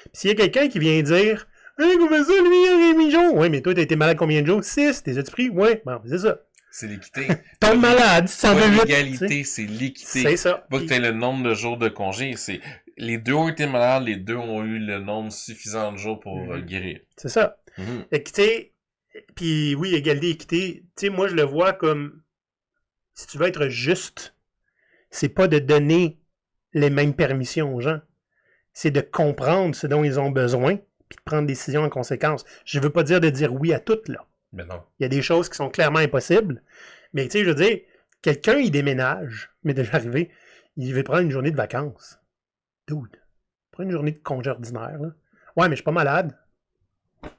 [SPEAKER 2] Puis s'il y a quelqu'un qui vient dire « Hey, comment ça, lui, il a 8 jours? » Oui, mais toi, t'as été malade combien de jours? 6, t'es as-tu pris? Oui, bon, c'est ça.
[SPEAKER 1] C'est l'équité.
[SPEAKER 2] Tombe malade, tu t'en veux vite.
[SPEAKER 1] L'égalité, c'est l'équité.
[SPEAKER 2] C'est ça.
[SPEAKER 1] Pas que tu aies le nombre de jours de congé. C'est les deux ont été malades, les deux ont eu le nombre suffisant de jours pour guérir.
[SPEAKER 2] C'est ça. Fait que, tu sais, puis oui, égalité, équité, tu sais, moi, je le vois comme, si tu veux être juste, c'est pas de donner les mêmes permissions aux gens. C'est de comprendre ce dont ils ont besoin, puis de prendre des décisions en conséquence. Je veux pas dire de dire oui à tout, là.
[SPEAKER 1] Ben non.
[SPEAKER 2] Il y a des choses qui sont clairement impossibles. Mais tu sais, je veux dire, quelqu'un, il déménage, mais déjà arrivé, il veut prendre une journée de vacances. Dude, prends une journée de congé ordinaire, là. Ouais, mais je suis pas malade.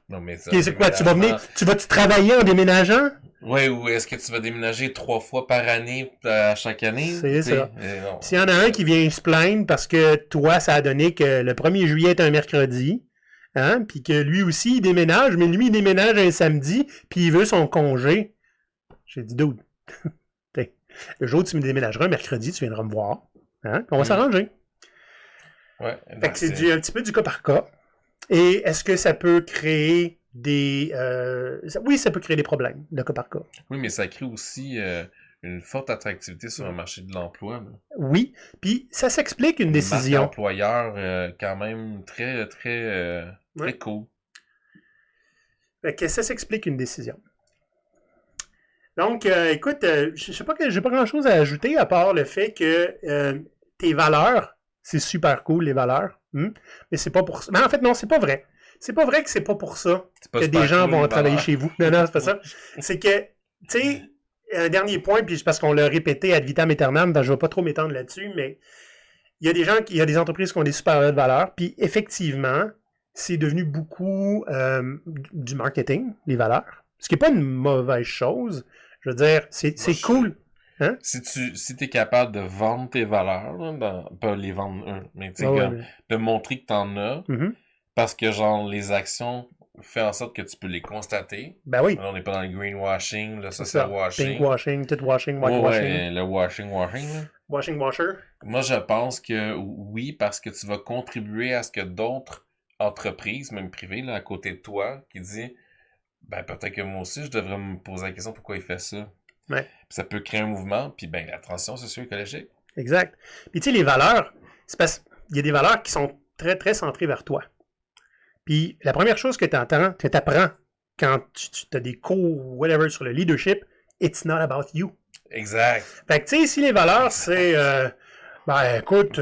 [SPEAKER 1] Non, mais ça.
[SPEAKER 2] C'est quoi, tu vas venir, tu vas-tu travailler en déménageant?
[SPEAKER 1] Ouais, ou est-ce que tu vas déménager 3 fois par année à chaque année?
[SPEAKER 2] C'est ça.
[SPEAKER 1] Non.
[SPEAKER 2] S'il y en a un qui vient se plaindre parce que toi, ça a donné que le 1er juillet est un mercredi, hein, puis que lui aussi, il déménage, mais lui, il déménage un samedi, puis il veut son congé. J'ai dit, dude, le jour où tu me déménageras un mercredi, tu viendras me voir. Hein, on va s'arranger.
[SPEAKER 1] Ouais.
[SPEAKER 2] Fait que c'est un petit peu du cas par cas. Et est-ce que ça peut créer des... oui, ça peut créer des problèmes, de cas par cas.
[SPEAKER 1] Oui, mais ça crée aussi une forte attractivité sur le marché de l'emploi. Là.
[SPEAKER 2] Oui, puis ça s'explique une décision.
[SPEAKER 1] Un employeur quand même très cool.
[SPEAKER 2] Fait que ça s'explique une décision. Donc, écoute, je sais pas que j'ai pas grand-chose à ajouter à part le fait que tes valeurs, c'est super cool, les valeurs. Mais c'est pas pour ça. Mais en fait, non, c'est pas vrai. C'est pas vrai que c'est pas pour ça que des gens vont travailler chez vous. Non, non, c'est pas ça. C'est que, tu sais, un dernier point, puis parce qu'on l'a répété ad vitam aeternam, donc je vais pas trop m'étendre là-dessus, mais il y a des gens, il y a des entreprises qui ont des super hautes valeurs, puis effectivement, c'est devenu beaucoup du marketing, les valeurs. Ce qui n'est pas une mauvaise chose. Je veux dire, c'est cool. Hein?
[SPEAKER 1] Si t'es capable de vendre tes valeurs, là, pas les vendre, mais tu sais, de montrer que t'en as, parce que genre les actions font en sorte que tu peux les constater.
[SPEAKER 2] Ben oui.
[SPEAKER 1] On n'est pas dans le greenwashing, le social washing.
[SPEAKER 2] Pinkwashing, titwashing, whitewashing.
[SPEAKER 1] Ouais, le washing. Là.
[SPEAKER 2] Washing washer.
[SPEAKER 1] Moi, je pense que oui, parce que tu vas contribuer à ce que d'autres entreprises, même privées, là, à côté de toi, qui disent ben peut-être que moi aussi, je devrais me poser la question pourquoi il fait ça.
[SPEAKER 2] Ouais.
[SPEAKER 1] Puis ça peut créer un mouvement, puis ben la transition socio-écologique.
[SPEAKER 2] Exact. Puis tu sais, les valeurs, c'est parce qu'il y a des valeurs qui sont très, très centrées vers toi. Puis la première chose que tu apprends quand tu as des cours whatever sur le leadership, it's not about you.
[SPEAKER 1] Exact.
[SPEAKER 2] Fait que tu sais, si les valeurs, c'est ben écoute,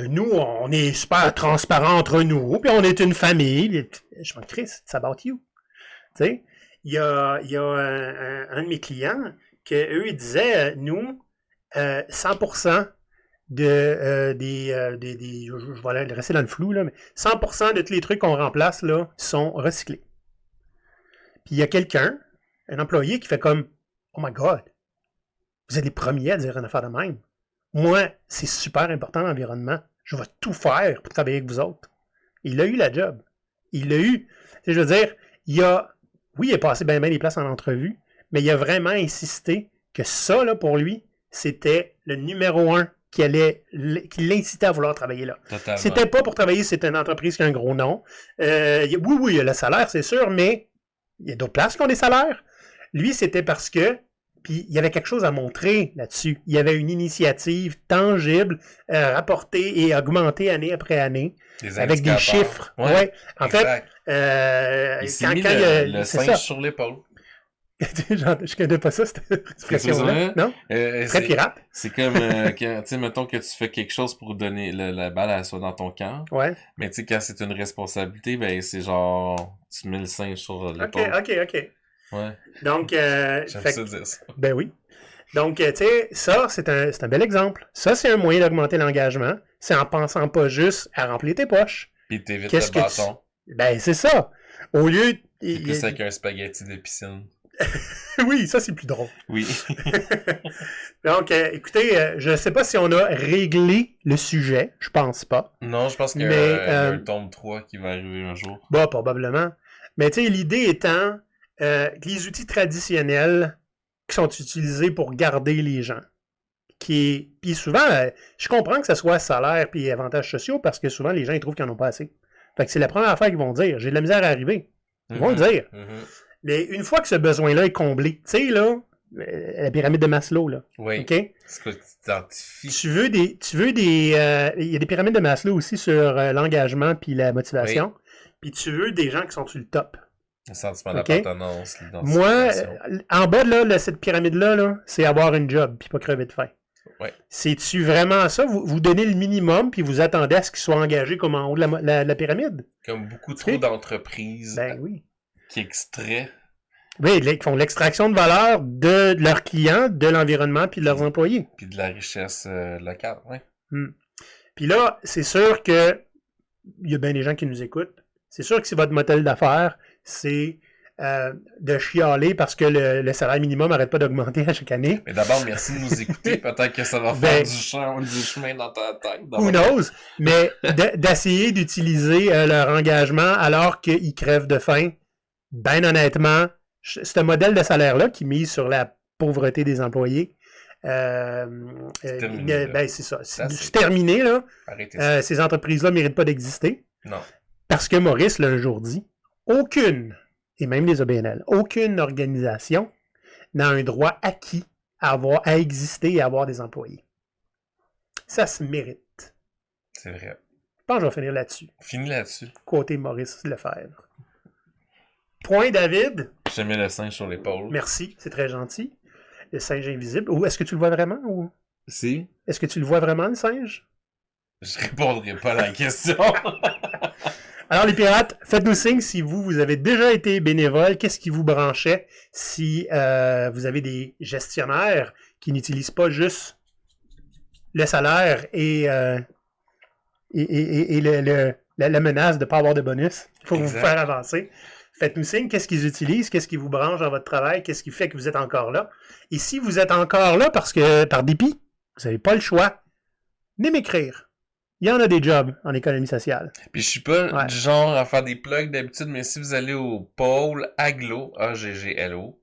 [SPEAKER 2] nous, on est super transparents entre nous, puis on est une famille. Je m'en crisse, it's about you. Tu sais, il y a un de mes clients que eux ils disaient, nous, 100% je vais rester dans le flou, là, mais 100% de tous les trucs qu'on remplace là, sont recyclés. Puis il y a quelqu'un, un employé qui fait comme oh my god, vous êtes les premiers à dire une affaire de même. Moi, c'est super important l'environnement. Je vais tout faire pour travailler avec vous autres. Il a eu la job. Il l'a eu. Je veux dire, oui, il est passé bien des places en entrevue, mais il a vraiment insisté que ça, là, pour lui, c'était le numéro 1 qui l'incitait à vouloir travailler là.
[SPEAKER 1] Totalement.
[SPEAKER 2] C'était pas pour travailler, c'était une entreprise qui a un gros nom. Oui, il y a le salaire, c'est sûr, mais il y a d'autres places qui ont des salaires. Lui, c'était parce que puis il y avait quelque chose à montrer là-dessus. Il y avait une initiative tangible, rapportée et augmentée année après annne, avec des chiffres. Ouais. En fait,
[SPEAKER 1] il s'est mis le singe sur l'épaule.
[SPEAKER 2] Je connais pas ça, cette expression-là. Non? Très pirate.
[SPEAKER 1] C'est comme, tu sais, mettons que tu fais quelque chose pour donner la balle à soit dans ton camp.
[SPEAKER 2] Ouais.
[SPEAKER 1] Mais tu sais, quand c'est une responsabilité, ben c'est genre, tu mets le singe sur l'épaule.
[SPEAKER 2] OK.
[SPEAKER 1] Ouais.
[SPEAKER 2] Donc,
[SPEAKER 1] j'aime ça dire ça.
[SPEAKER 2] Ben oui. Donc, tu sais, ça, c'est un bel exemple. Ça, c'est un moyen d'augmenter l'engagement. C'est en pensant pas juste à remplir tes poches.
[SPEAKER 1] Puis t'évites le bâton.
[SPEAKER 2] Ben, c'est ça. Au lieu...
[SPEAKER 1] C'est plus avec un spaghetti de piscine.
[SPEAKER 2] Oui, ça, c'est plus drôle.
[SPEAKER 1] Oui.
[SPEAKER 2] Donc, écoutez, je ne sais pas si on a réglé le sujet. Je pense pas.
[SPEAKER 1] Non, je pense qu'il y a un tome 3 qui va arriver un jour.
[SPEAKER 2] Bah, probablement. Mais tu sais, l'idée étant que les outils traditionnels qui sont utilisés pour garder les gens. Puis souvent, je comprends que ce soit salaire puis avantages sociaux parce que souvent, les gens ils trouvent qu'ils n'en ont pas assez. Fait que c'est la première affaire qu'ils vont dire. J'ai de la misère à arriver. Ils vont le dire. Mais une fois que ce besoin-là est comblé, tu sais, là, la pyramide de Maslow, là.
[SPEAKER 1] Oui.
[SPEAKER 2] OK?
[SPEAKER 1] C'est quoi que tu t'identifies?
[SPEAKER 2] Il y a des pyramides de Maslow aussi sur l'engagement puis la motivation. Oui. Puis tu veux des gens qui sont sur le top.
[SPEAKER 1] Le sentiment d'appartenance,
[SPEAKER 2] Moi, en bas de cette pyramide-là, là, c'est avoir une job puis pas crever de faim.
[SPEAKER 1] Ouais.
[SPEAKER 2] C'est-tu vraiment ça? Vous donnez le minimum puis vous attendez à ce qu'ils soient engagés comme en haut de la pyramide?
[SPEAKER 1] Comme beaucoup trop d'entreprises qui extraient.
[SPEAKER 2] Oui, qui font l'extraction de valeur de leurs clients, de l'environnement puis de leurs employés.
[SPEAKER 1] Puis de la richesse locale, oui.
[SPEAKER 2] Puis là, c'est sûr que il y a bien des gens qui nous écoutent. C'est sûr que si votre modèle d'affaires, c'est de chialer parce que le salaire minimum n'arrête pas d'augmenter à chaque année.
[SPEAKER 1] Mais d'abord, merci de nous écouter. Peut-être que ça va faire du chemin dans ta tête.
[SPEAKER 2] Who knows? Mais d'essayer d'utiliser leur engagement alors qu'ils crèvent de faim, ben honnêtement, ce modèle de salaire-là qui mise sur la pauvreté des employés, c'est ça. C'est terminé, là. Ces entreprises-là ne méritent pas d'exister.
[SPEAKER 1] Non.
[SPEAKER 2] Parce que Maurice l'a un jour dit, aucune, et même les OBNL, aucune organisation n'a un droit acquis à exister et à avoir des employés. Ça se mérite.
[SPEAKER 1] C'est vrai.
[SPEAKER 2] Je pense que je vais finir là-dessus.
[SPEAKER 1] Finis là-dessus.
[SPEAKER 2] Côté Maurice Lefebvre. Point, David.
[SPEAKER 1] te mets le singe sur l'épaule.
[SPEAKER 2] Merci, c'est très gentil. Le singe invisible. Ou est-ce que tu le vois vraiment? Ou...
[SPEAKER 1] Si?
[SPEAKER 2] Est-ce que tu le vois vraiment, le singe?
[SPEAKER 1] Je répondrai pas à la question.
[SPEAKER 2] Alors, les pirates, faites-nous signe si vous avez déjà été bénévole. Qu'est-ce qui vous branchait si vous avez des gestionnaires qui n'utilisent pas juste le salaire et la menace de ne pas avoir de bonus pour vous faire avancer. Faites-nous signe, qu'est-ce qu'ils utilisent, qu'est-ce qui vous branche dans votre travail, qu'est-ce qui fait que vous êtes encore là. Et si vous êtes encore là parce que, par dépit, vous n'avez pas le choix, venez m'écrire. Il y en a des jobs en économie sociale.
[SPEAKER 1] Puis je suis pas du genre à faire des plugs d'habitude, mais si vous allez au pôle aglo, agglo.ca,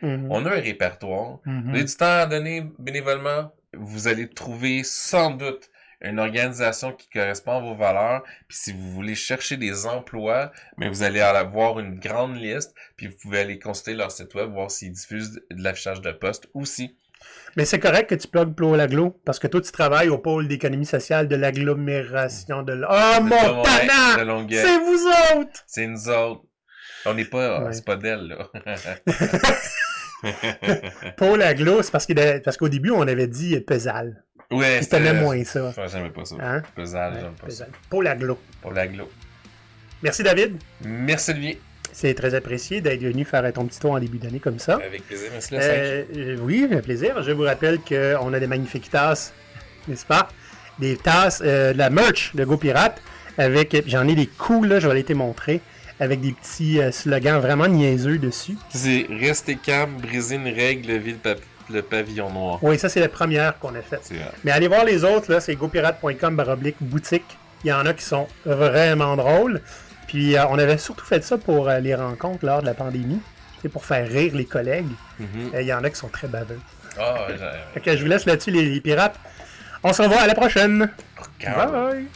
[SPEAKER 1] on a un répertoire. Vous avez du temps à donner bénévolement, vous allez trouver sans doute une organisation qui correspond à vos valeurs. Puis si vous voulez chercher des emplois, mais vous allez avoir une grande liste, puis vous pouvez aller consulter leur site web, voir s'ils diffusent de l'affichage de postes aussi.
[SPEAKER 2] Mais c'est correct que tu plugues Pôle Aglo, parce que toi, tu travailles au pôle d'économie sociale de l'agglomération de... Oh, Montana! C'est vous autres!
[SPEAKER 1] C'est nous autres. On n'est pas... C'est pas d'elle, là.
[SPEAKER 2] Pôle Aglo, c'est parce qu'au début, on avait dit Pesal.
[SPEAKER 1] Ouais,
[SPEAKER 2] tu t'aimais moins ça.
[SPEAKER 1] J'aimais pas ça.
[SPEAKER 2] Hein?
[SPEAKER 1] Pesal, j'aime pas ça.
[SPEAKER 2] Pôle Aglo.
[SPEAKER 1] Pôle Aglo.
[SPEAKER 2] Merci, David.
[SPEAKER 1] Merci, Olivier.
[SPEAKER 2] C'est très apprécié d'être venu faire ton petit tour en début d'année comme ça.
[SPEAKER 1] Avec plaisir, merci le
[SPEAKER 2] oui, avec plaisir. Je vous rappelle qu'on a des magnifiques tasses, n'est-ce pas? Des tasses, de la merch de GoPirate. J'en ai des cool, là, je vais aller te montrer, avec des petits slogans vraiment niaiseux dessus.
[SPEAKER 1] C'est « Restez calme, briser une règle, vide le pavillon noir ».
[SPEAKER 2] Oui, ça c'est la première qu'on a faite. Mais allez voir les autres, là, c'est gopirate.com/boutique. Il y en a qui sont vraiment drôles. Puis on avait surtout fait ça pour les rencontres lors de la pandémie, pour faire rire les collègues. Il y en a qui sont très baveux.
[SPEAKER 1] Ah,
[SPEAKER 2] je vous laisse là-dessus, les pirates. On se revoit à la prochaine.
[SPEAKER 1] Bye bye.